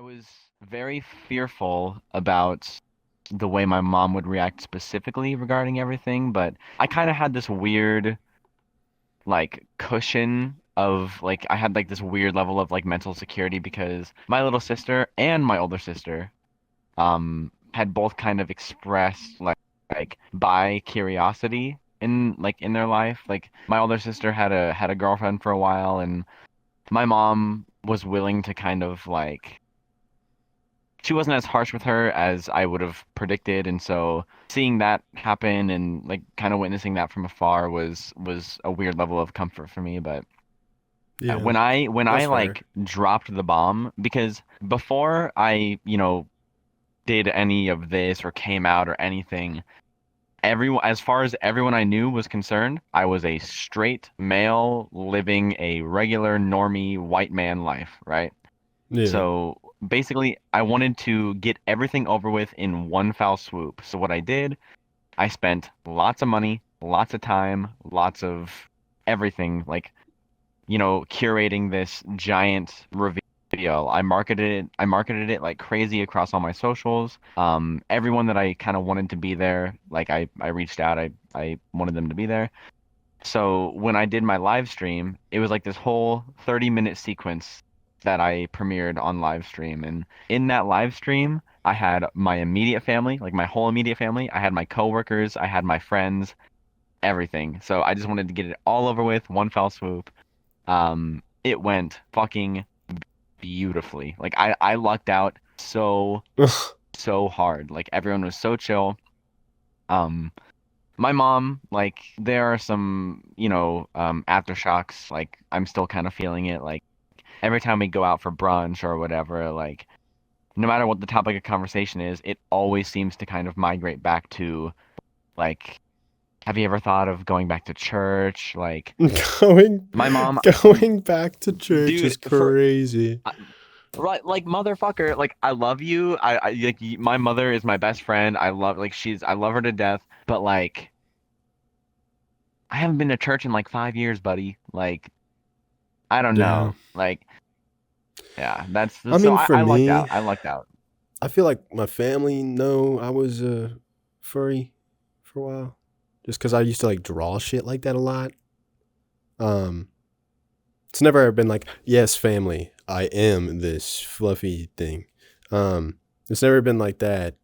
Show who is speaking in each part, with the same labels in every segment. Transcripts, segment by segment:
Speaker 1: was very fearful about the way my mom would react specifically regarding everything, but I kind of had this weird like cushion of like I had like this weird level of like mental security because my little sister and my older sister had both kind of expressed like bi curiosity in their life. Like my older sister had a girlfriend for a while, and my mom was willing to kind of like she wasn't as harsh with her as I would have predicted, and so seeing that happen and like kind of witnessing that from afar was a weird level of comfort for me. But
Speaker 2: Yeah,
Speaker 1: when I
Speaker 2: that's fair.
Speaker 1: like dropped the bomb, because before I did any of this or came out or anything, everyone, as far as everyone I knew was concerned, I was a straight male living a regular normie white man life, right?
Speaker 2: Yeah.
Speaker 1: So basically, I wanted to get everything over with in one foul swoop. So what I did, I spent lots of money, lots of time, lots of everything, like, curating this giant reveal. I marketed it like crazy across all my socials. Everyone that I kind of wanted to be there, like I reached out, I wanted them to be there. So when I did my live stream, it was like this whole 30-minute sequence that I premiered on live stream. And in that live stream, I had my immediate family, like my whole immediate family. I had my coworkers, I had my friends, everything. So I just wanted to get it all over with, one fell swoop. It went fucking beautifully. Like I lucked out so hard. Like everyone was so chill. Um, my mom, like there are some, aftershocks. Like I'm still kind of feeling it. Like every time we go out for brunch or whatever, like no matter what the topic of conversation is, it always seems to kind of migrate back to like, have you ever thought of going back to church? Like
Speaker 2: Going
Speaker 1: my mom,
Speaker 2: going back to church is
Speaker 1: dude, for
Speaker 2: crazy.
Speaker 1: right, like motherfucker, like I love you. I like my mother is my best friend. I love her to death. But like, I haven't been to church in like 5 years, buddy. Like, I don't
Speaker 2: Yeah.
Speaker 1: know. Like, yeah,
Speaker 2: I
Speaker 1: so
Speaker 2: mean, for
Speaker 1: I lucked out.
Speaker 2: me,
Speaker 1: I lucked out.
Speaker 2: I feel like my family know I was furry for a while, just because I used to like draw shit like that a lot. Um, it's never been like, yes, family, I am this fluffy thing. It's never been like that.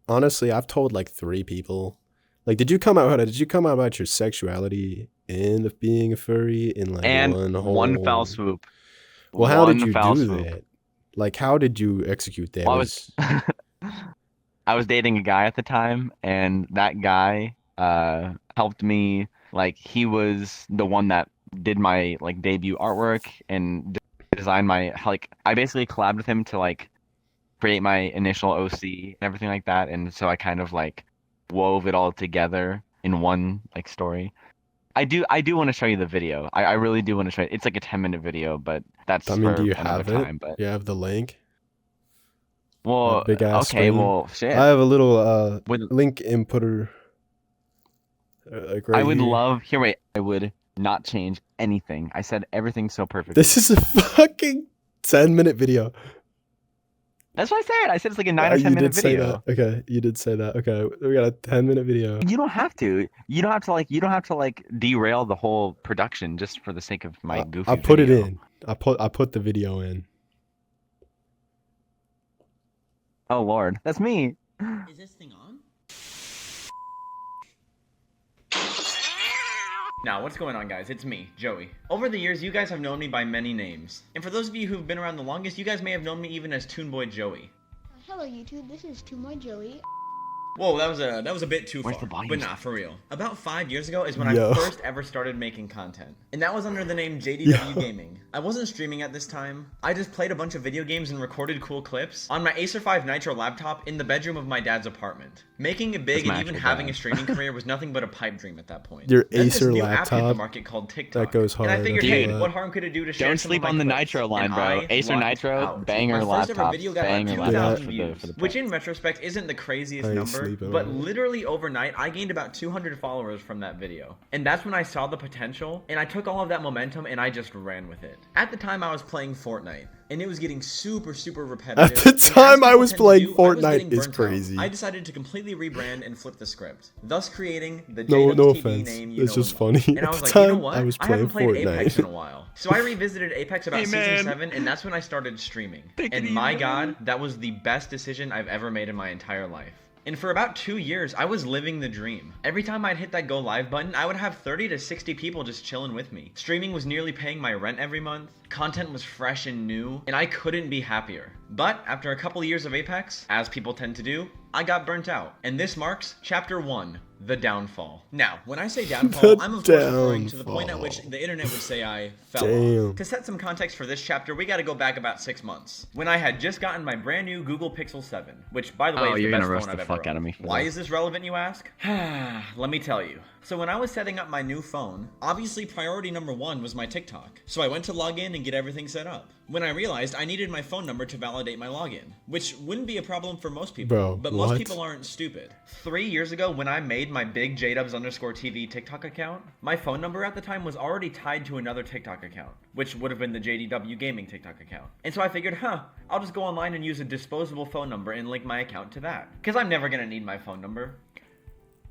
Speaker 2: Honestly, I've told like three people. Like, did you come out about your sexuality and of being a furry in like
Speaker 1: And
Speaker 2: one
Speaker 1: one foul
Speaker 2: whole?
Speaker 1: swoop.
Speaker 2: Well, how did
Speaker 1: One
Speaker 2: you
Speaker 1: foul
Speaker 2: do
Speaker 1: swoop.
Speaker 2: that? Like, how did you execute that?
Speaker 1: Well,
Speaker 2: Was
Speaker 1: I was dating a guy at the time, and that guy helped me. Like he was the one that did my like debut artwork and designed my like I basically collabed with him to like create my initial OC and everything like that, and so I kind of like wove it all together in one like story. I do want to show you the video. I really do want to show you. It's like a 10-minute video, but
Speaker 2: I
Speaker 1: that's
Speaker 2: mean, do
Speaker 1: for
Speaker 2: you
Speaker 1: another
Speaker 2: have it?
Speaker 1: time. But
Speaker 2: You have the link, that
Speaker 1: well,
Speaker 2: big ass
Speaker 1: okay,
Speaker 2: screen.
Speaker 1: well,
Speaker 2: I
Speaker 1: shit.
Speaker 2: have a little
Speaker 1: With
Speaker 2: link inputter like
Speaker 1: I
Speaker 2: right
Speaker 1: would
Speaker 2: here.
Speaker 1: love here. Wait, I would not change anything. I said everything so
Speaker 2: This
Speaker 1: perfectly.
Speaker 2: is a fucking 10-minute video.
Speaker 1: That's what I said. I said it's like a 9 or ten
Speaker 2: You
Speaker 1: minute
Speaker 2: did say that.
Speaker 1: video.
Speaker 2: Okay, you did say that. Okay, we got a 10-minute video.
Speaker 1: You don't have to. You don't have to like. You don't have to like derail the whole production just for the sake of my
Speaker 2: I
Speaker 1: goofy
Speaker 2: put it
Speaker 1: video.
Speaker 2: in. I put the video in.
Speaker 1: Oh Lord, that's me.
Speaker 3: Is this thing on? Now, what's going on, guys? It's me, Joey. Over the years, you guys have known me by many names. And for those of you who've been around the longest, you guys may have known me even as Toon Boy Joey.
Speaker 4: Hello YouTube, this is To My Joey.
Speaker 3: Whoa, that was a bit too
Speaker 1: Where's
Speaker 3: far.
Speaker 1: the volume?
Speaker 3: But nah, for real. About 5 years ago is when
Speaker 2: Yo.
Speaker 3: I first ever started making content. And that was under the name JDW
Speaker 2: Yo.
Speaker 3: Gaming. I wasn't streaming at this time. I just played a bunch of video games and recorded cool clips on my Acer 5 Nitro laptop in the bedroom of my dad's apartment. Making it big
Speaker 1: That's
Speaker 3: and
Speaker 1: my
Speaker 3: even
Speaker 1: actual
Speaker 3: having
Speaker 1: dad.
Speaker 3: a streaming career was nothing but a pipe dream at that point.
Speaker 2: Your
Speaker 3: Then this
Speaker 2: Acer
Speaker 3: new app hit the
Speaker 2: laptop.
Speaker 3: market called TikTok.
Speaker 2: That goes
Speaker 3: And I
Speaker 2: hard.
Speaker 3: figured,
Speaker 2: I
Speaker 3: hey,
Speaker 2: feel
Speaker 3: what
Speaker 2: that.
Speaker 3: harm could it do to share
Speaker 1: Don't
Speaker 3: some
Speaker 1: sleep
Speaker 3: of
Speaker 1: on
Speaker 3: my
Speaker 1: the
Speaker 3: clips?
Speaker 1: Nitro line,
Speaker 3: And
Speaker 1: bro.
Speaker 3: I
Speaker 1: Acer
Speaker 3: lucked
Speaker 1: Nitro,
Speaker 3: out.
Speaker 1: banger
Speaker 3: My first ever
Speaker 1: laptops,
Speaker 3: video got like
Speaker 1: banger
Speaker 2: Dude,
Speaker 1: laptops
Speaker 3: 2,000
Speaker 1: for
Speaker 3: views,
Speaker 1: the
Speaker 3: which
Speaker 1: price.
Speaker 3: in retrospect isn't the craziest
Speaker 2: Nice.
Speaker 3: number,
Speaker 2: sleeping
Speaker 3: but
Speaker 2: on it.
Speaker 3: literally overnight, I gained about 200 followers from that video. And that's when I saw the potential, and I took all of that momentum and I just ran with it. At the time, I was playing Fortnite, and it was getting super repetitive.
Speaker 2: At the
Speaker 3: And as
Speaker 2: time I
Speaker 3: people
Speaker 2: was
Speaker 3: tend to
Speaker 2: playing
Speaker 3: do, I was
Speaker 2: Fortnite
Speaker 3: getting
Speaker 2: is
Speaker 3: burnt out.
Speaker 2: crazy.
Speaker 3: I decided to completely rebrand and flip the script, thus creating the
Speaker 2: No
Speaker 3: JW's TV
Speaker 2: offense.
Speaker 3: name you
Speaker 2: It's
Speaker 3: know
Speaker 2: just
Speaker 3: and love.
Speaker 2: funny.
Speaker 3: And I
Speaker 2: At
Speaker 3: was
Speaker 2: the
Speaker 3: like, you know
Speaker 2: time,
Speaker 3: what?
Speaker 2: I was
Speaker 3: haven't
Speaker 2: playing
Speaker 3: played Apex
Speaker 2: Fortnite.
Speaker 3: in a while. So I revisited Apex about
Speaker 1: Hey,
Speaker 3: season
Speaker 1: man.
Speaker 3: 7, and that's when I started streaming.
Speaker 1: Take it
Speaker 3: And
Speaker 1: easy,
Speaker 3: my
Speaker 1: man.
Speaker 3: god, that was the best decision I've ever made in my entire life. And for about 2 years, I was living the dream. Every time I'd hit that go live button, I would have 30 to 60 people just chilling with me. Streaming was nearly paying my rent every month, content was fresh and new, and I couldn't be happier. But after a couple years of Apex, as people tend to do, I got burnt out. And this marks chapter 1, the downfall. Now, when I say downfall, I'm of course referring to the point at which the internet would say I fell off. To set some context for this chapter, we gotta go back about 6 months, when I had just gotten my brand new Google Pixel 7, which by the way
Speaker 1: Oh,
Speaker 3: is the
Speaker 1: you're
Speaker 3: best
Speaker 1: gonna roast
Speaker 3: phone I've
Speaker 1: the
Speaker 3: ever
Speaker 1: fuck out of
Speaker 3: owned.
Speaker 1: me for
Speaker 3: Why
Speaker 1: that.
Speaker 3: is this relevant, you ask? Let me tell you. So when I was setting up my new phone, obviously priority number 1 was my TikTok. So I went to log in and get everything set up. When I realized I needed my phone number to validate my login, which wouldn't be a problem for most people,
Speaker 2: Bro,
Speaker 3: but most
Speaker 2: what?
Speaker 3: people aren't stupid. 3 years ago, when I made my big JDubs_TV TikTok account, my phone number at the time was already tied to another TikTok account, which would have been the JDW Gaming TikTok account. And so I figured, I'll just go online and use a disposable phone number and link my account to that. Because I'm never gonna need my phone number.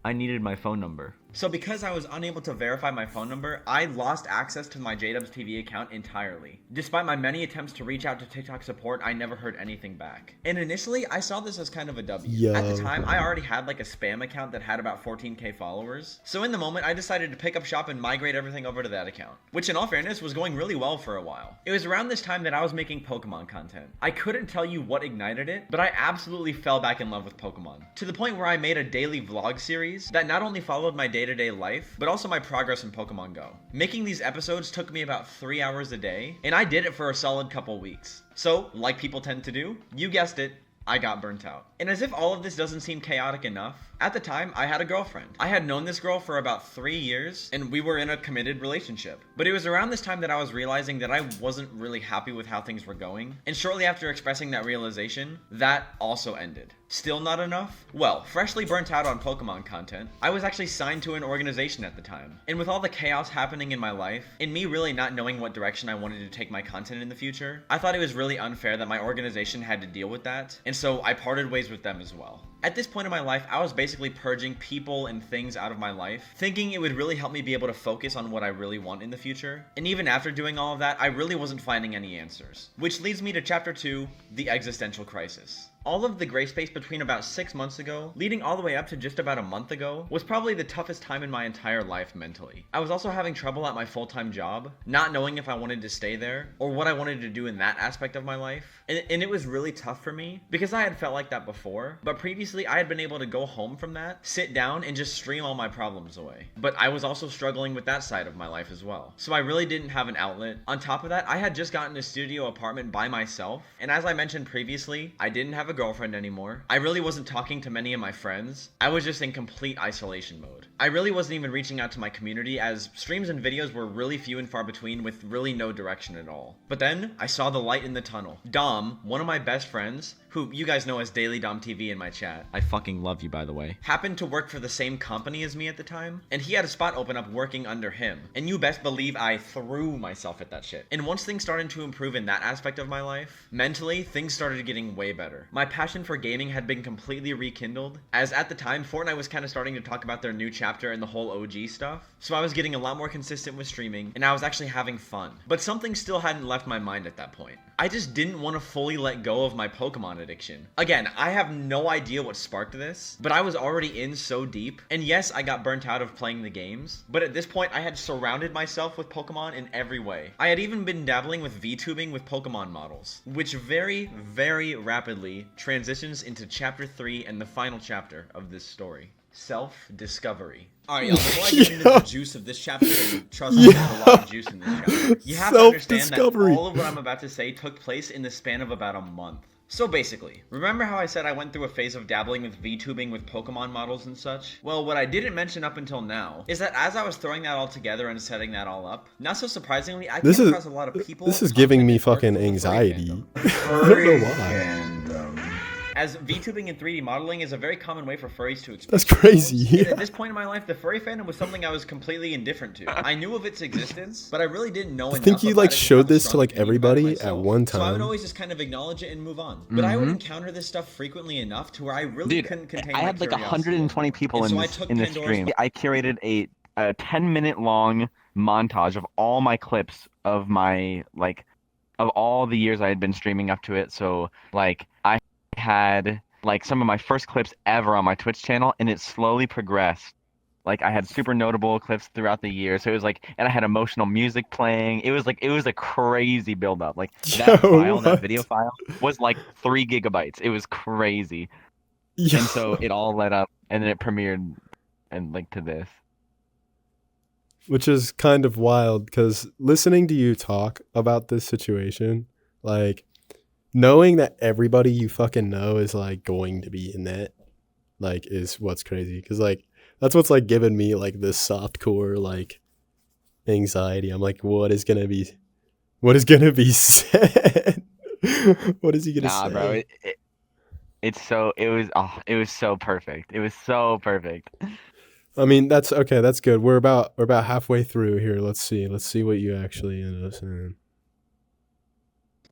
Speaker 3: I needed my phone number. So because I was unable to verify my phone number, I lost access to my JDubs TV account entirely. Despite my many attempts to reach out to TikTok support, I never heard anything back. And initially, I saw this as kind of a W. At the time, I already had like a spam account that had about 14k followers. So in the moment, I decided to pick up shop and migrate everything over to that account, which in all fairness was going really well for a while. It was around this time that I was making Pokemon content. I couldn't tell you what ignited it, but I absolutely fell back in love with Pokemon. To the point where I made a daily vlog series that not only followed my day-to-day life, but also my progress in Pokemon Go. Making these episodes took me about 3 hours a day, and I did it for a solid couple weeks. So, like people tend to do, you guessed it, I got burnt out. And as if all of this doesn't seem chaotic enough, at the time, I had a girlfriend. I had known this girl for about 3 years, and we were in a committed relationship. But it was around this time that I was realizing that I wasn't really happy with how things were going, and shortly after expressing that realization, that also ended. Still not enough? Well, freshly burnt out on Pokemon content, I was actually signed to an organization at the time. And with all the chaos happening in my life, and me really not knowing what direction I wanted to take my content in the future, I thought it was really unfair that my organization had to deal with that, and so I parted ways with them as well. At this point in my life, I was basically purging people and things out of my life, thinking it would really help me be able to focus on what I really want in the future. And even after doing all of that, I really wasn't finding any answers. Which leads me to chapter 2, the existential crisis. All of the gray space between about 6 months ago, leading all the way up to just about a month ago, was probably the toughest time in my entire life mentally. I was also having trouble at my full-time job, not knowing if I wanted to stay there, or what I wanted to do in that aspect of my life. And it was really tough for me, because I had felt like that before, but previously I had been able to go home from that, sit down, and just stream all my problems away. But I was also struggling with that side of my life as well. So I really didn't have an outlet. On top of that, I had just gotten a studio apartment by myself, and as I mentioned previously, I didn't have a girlfriend anymore. I really wasn't talking to many of my friends. I was just in complete isolation mode. I really wasn't even reaching out to my community, as streams and videos were really few and far between with really no direction at all. But then I saw the light in the tunnel. Dom, one of my best friends, who you guys know as Daily Dom TV in my chat, I fucking love you by the way, happened to work for the same company as me at the time, and he had a spot open up working under him. And you best believe I threw myself at that shit. And once things started to improve in that aspect of my life, mentally, things started getting way better. My passion for gaming had been completely rekindled, as at the time, Fortnite was kind of starting to talk about their new chapter and the whole OG stuff. So I was getting a lot more consistent with streaming, and I was actually having fun. But something still hadn't left my mind at that point. I just didn't want to fully let go of my Pokemon addiction. Again, I have no idea what sparked this, but I was already in so deep. And yes, I got burnt out of playing the games, but at this point I had surrounded myself with Pokemon in every way. I had even been dabbling with VTubing with Pokemon models, which very, very rapidly transitions into chapter 3 and the final chapter of this story. Self-discovery. Alright, y'all, before I get into the juice of this chapter, and trust me, there's a lot of juice in this chapter, you have to understand that all of what I'm about to say took place in the span of about a month. So basically, remember how I said I went through a phase of dabbling with VTubing with Pokemon models and such? Well, what I didn't mention up until now is that as I was throwing that all together and setting that all up, not so surprisingly, I came across a lot of people.
Speaker 2: This is giving me fucking anxiety. I don't know why.
Speaker 3: as VTubing and 3D modeling is a very common way for furries to express
Speaker 2: That's
Speaker 3: themselves.
Speaker 2: crazy.
Speaker 3: And
Speaker 2: Yeah.
Speaker 3: at this point in my life, the furry fandom was something I was completely indifferent to. I knew of its existence, but I really didn't know enough
Speaker 2: think you,
Speaker 3: about
Speaker 2: like,
Speaker 3: it to
Speaker 2: showed
Speaker 3: have a
Speaker 2: this to,
Speaker 3: strong
Speaker 2: like,
Speaker 3: opinion about it
Speaker 2: everybody at
Speaker 3: myself.
Speaker 2: one
Speaker 3: So I would
Speaker 2: time?
Speaker 3: always just kind of acknowledge it and move on. But I would encounter this stuff frequently enough to where I really
Speaker 1: Dude,
Speaker 3: couldn't contain
Speaker 1: I
Speaker 3: my
Speaker 1: had like
Speaker 3: curiosity
Speaker 1: 120
Speaker 3: anymore.
Speaker 1: people
Speaker 3: And
Speaker 1: in
Speaker 3: so I
Speaker 1: this
Speaker 3: took
Speaker 1: in this
Speaker 3: Pandora's
Speaker 1: stream. I curated a 10-minute long montage of all my clips of my of all the years I had been streaming up to it. So like I had like some of my first clips ever on my Twitch channel, and it slowly progressed. Like I had super notable clips throughout the year. So it was like, and I had emotional music playing. It was a crazy build up. Like that
Speaker 2: Yo,
Speaker 1: that
Speaker 2: what?
Speaker 1: video file was like 3 gigabytes. It was crazy.
Speaker 2: Yo.
Speaker 1: And so it all led up, and then it premiered and like to this.
Speaker 2: Which is kind of wild, because listening to you talk about this situation, like knowing that everybody you fucking know is like going to be in that, like, is what's crazy. Because like that's what's like giving me like this softcore like anxiety. I'm like, what is gonna be said? What is he gonna
Speaker 1: Nah,
Speaker 2: say?
Speaker 1: bro, it was so perfect. It was so perfect.
Speaker 2: I mean, that's okay. That's good. We're about halfway through here. Let's see what you actually ended up saying.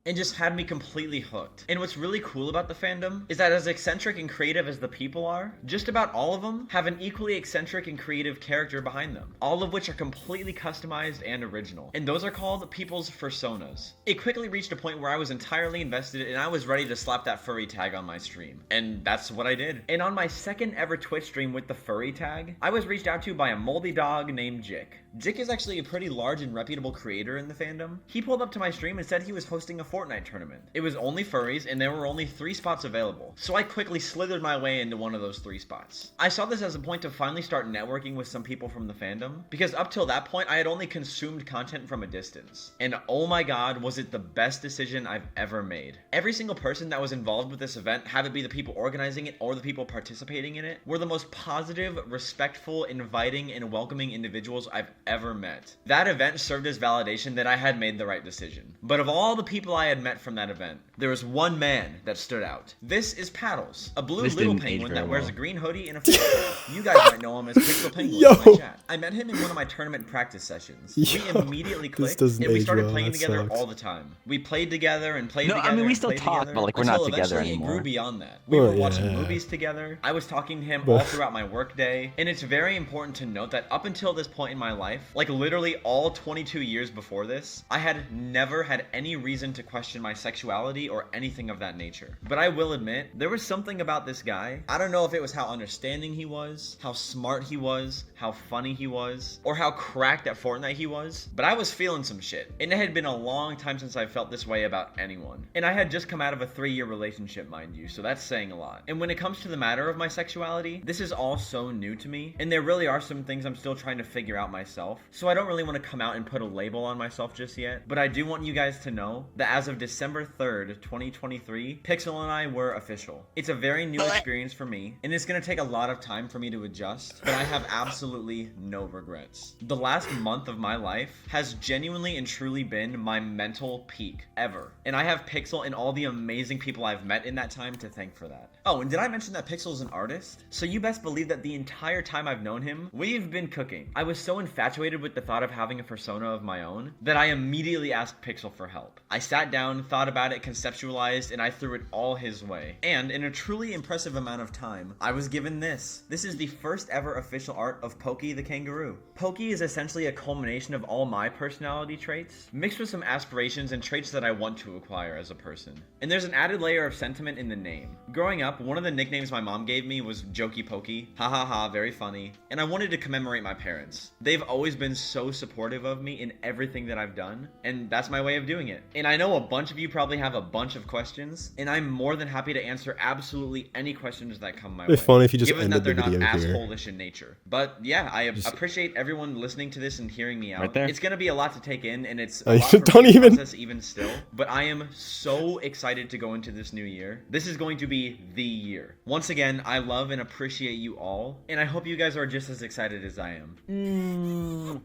Speaker 3: and just had me completely hooked. And what's really cool about the fandom is that as eccentric and creative as the people are, just about all of them have an equally eccentric and creative character behind them, all of which are completely customized and original. And those are called people's personas. It quickly reached a point where I was entirely invested and I was ready to slap that furry tag on my stream. And that's what I did. And on my second ever Twitch stream with the furry tag, I was reached out to by a moldy dog named Jick. Jick is actually a pretty large and reputable creator in the fandom. He pulled up to my stream and said he was hosting a Fortnite tournament. It was only furries and there were only 3 spots available. So I quickly slithered my way into one of those 3 spots. I saw this as a point to finally start networking with some people from the fandom, because up till that point I had only consumed content from a distance. And oh my god, was it the best decision I've ever made. Every single person that was involved with this event, have it be the people organizing it or the people participating in it, were the most positive, respectful, inviting, and welcoming individuals I've ever met. That event served as validation that I had made the right decision. But of all the people I had met from that event, there was one man that stood out. This is Paddles, a blue
Speaker 1: This
Speaker 3: little
Speaker 1: didn't age
Speaker 3: penguin
Speaker 1: very
Speaker 3: that wears
Speaker 1: well.
Speaker 3: a green hoodie and a flip cap. You guys might know him as Pixel Penguin
Speaker 2: Yo.
Speaker 3: in my chat. I met him in one of my tournament practice sessions.
Speaker 2: Yo,
Speaker 3: We immediately
Speaker 2: this
Speaker 3: clicked
Speaker 2: doesn't
Speaker 3: and we
Speaker 2: age
Speaker 3: started
Speaker 2: well,
Speaker 3: playing
Speaker 2: that
Speaker 3: together
Speaker 2: sucks.
Speaker 3: all the time. We played together and played
Speaker 1: No,
Speaker 3: together.
Speaker 1: I mean, we
Speaker 3: and
Speaker 1: still
Speaker 3: played
Speaker 1: talk,
Speaker 3: together
Speaker 1: but, like, we're not
Speaker 3: until
Speaker 1: together
Speaker 3: eventually it grew
Speaker 1: anymore.
Speaker 3: beyond that. We
Speaker 2: Well,
Speaker 3: were watching
Speaker 2: yeah.
Speaker 3: movies together. I was talking to him
Speaker 2: But-
Speaker 3: all throughout my work day. And it's very important to note that up until this point in my life, like literally all 22 years before this, I had never had any reason to question my sexuality or anything of that nature. But I will admit, there was something about this guy. I don't know if it was how understanding he was, how smart he was, how funny he was, or how cracked at Fortnite he was, but I was feeling some shit. And it had been a long time since I felt this way about anyone. And I had just come out of a 3-year relationship, mind you, so that's saying a lot. And when it comes to the matter of my sexuality, this is all so new to me, and there really are some things I'm still trying to figure out myself, so I don't really want to come out and put a label on myself just yet, but I do want you guys to know that as of December 3rd, 2023, Pixel and I were official. It's a very new experience for me, and it's going to take a lot of time for me to adjust, but I have absolutely no regrets. The last month of my life has genuinely and truly been my mental peak ever, and I have Pixel and all the amazing people I've met in that time to thank for that. Oh, and did I mention that Pixel is an artist? So you best believe that the entire time I've known him, we've been cooking. I was so infatuated with the thought of having a persona of my own that I immediately asked Pixel for help. I sat down, thought about it, conceptualized, and I threw it all his way. And in a truly impressive amount of time, I was given this. This is the first ever official art of Pokey the kangaroo. Pokey is essentially a culmination of all my personality traits, mixed with some aspirations and traits that I want to acquire as a person. And there's an added layer of sentiment in the name. Growing up, one of the nicknames my mom gave me was Jokey Pokey. Ha ha ha, very funny. And I wanted to commemorate my parents. They've always been so supportive of me in everything that I've done, and that's my way of doing it. And I know a bunch of you probably have a bunch of questions, and I'm more than happy to answer absolutely any questions that come my way.
Speaker 2: It'd be funny if you just
Speaker 3: given
Speaker 2: ended
Speaker 3: that they're
Speaker 2: the
Speaker 3: not
Speaker 2: video here.
Speaker 3: asshole-ish in nature. But yeah, I
Speaker 2: Just-
Speaker 3: appreciate everyone listening to this and hearing me out.
Speaker 1: Right there.
Speaker 3: It's gonna be a lot to take in, and it's
Speaker 2: Oh,
Speaker 3: a
Speaker 2: you
Speaker 3: lot for
Speaker 2: don't
Speaker 3: me to
Speaker 2: even-
Speaker 3: process even still. But I am so excited to go into this new year. This is going to be the year. Once again, I love and appreciate you all, and I hope you guys are just as excited as I am.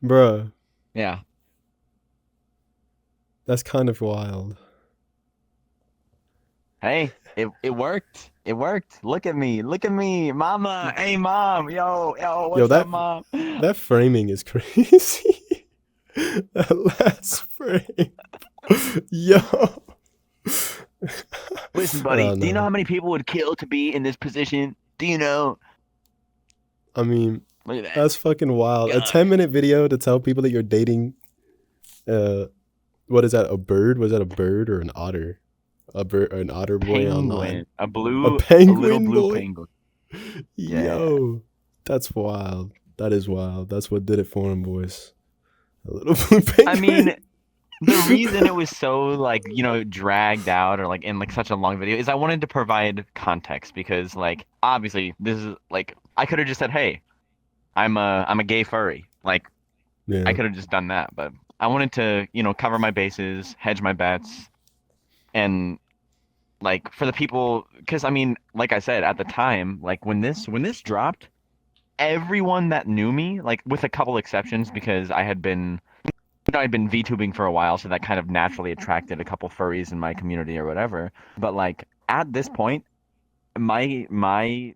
Speaker 2: Bruh,
Speaker 1: Yeah.
Speaker 2: that's kind of wild.
Speaker 1: Hey, it worked. It worked. Look at me. Look at me. Mama. Hey, mom. Yo,
Speaker 2: Yo,
Speaker 1: what's up, mom?
Speaker 2: that framing is crazy. That last frame. Yo.
Speaker 1: Listen, buddy,
Speaker 2: Oh
Speaker 1: do you know
Speaker 2: no.
Speaker 1: how many people would kill to be in this position? Do you know?
Speaker 2: I mean,
Speaker 1: Look at that.
Speaker 2: that's fucking wild. A
Speaker 1: God.
Speaker 2: 10-minute video to tell people that you're dating what is that? A bird? Was that a bird or an otter? A bird, an otter boy online.
Speaker 1: Penguin.
Speaker 2: A
Speaker 1: A little
Speaker 2: penguin
Speaker 1: blue
Speaker 2: boy.
Speaker 1: penguin. Yeah.
Speaker 2: Yo, that's wild. That is wild. That's what did it for him, boys. A little blue penguin.
Speaker 1: I mean, the reason it was so like, dragged out or like in like such a long video is I wanted to provide context because like obviously this is like I could have just said, "Hey, I'm a gay furry." Like
Speaker 2: yeah,
Speaker 1: I could have just done that, but I wanted to, cover my bases, hedge my bets, and like for the people, because I mean, like I said at the time, like when this dropped, everyone that knew me, like with a couple exceptions, because I'd been VTubing for a while, so that kind of naturally attracted a couple furries in my community or whatever. But like at this point, my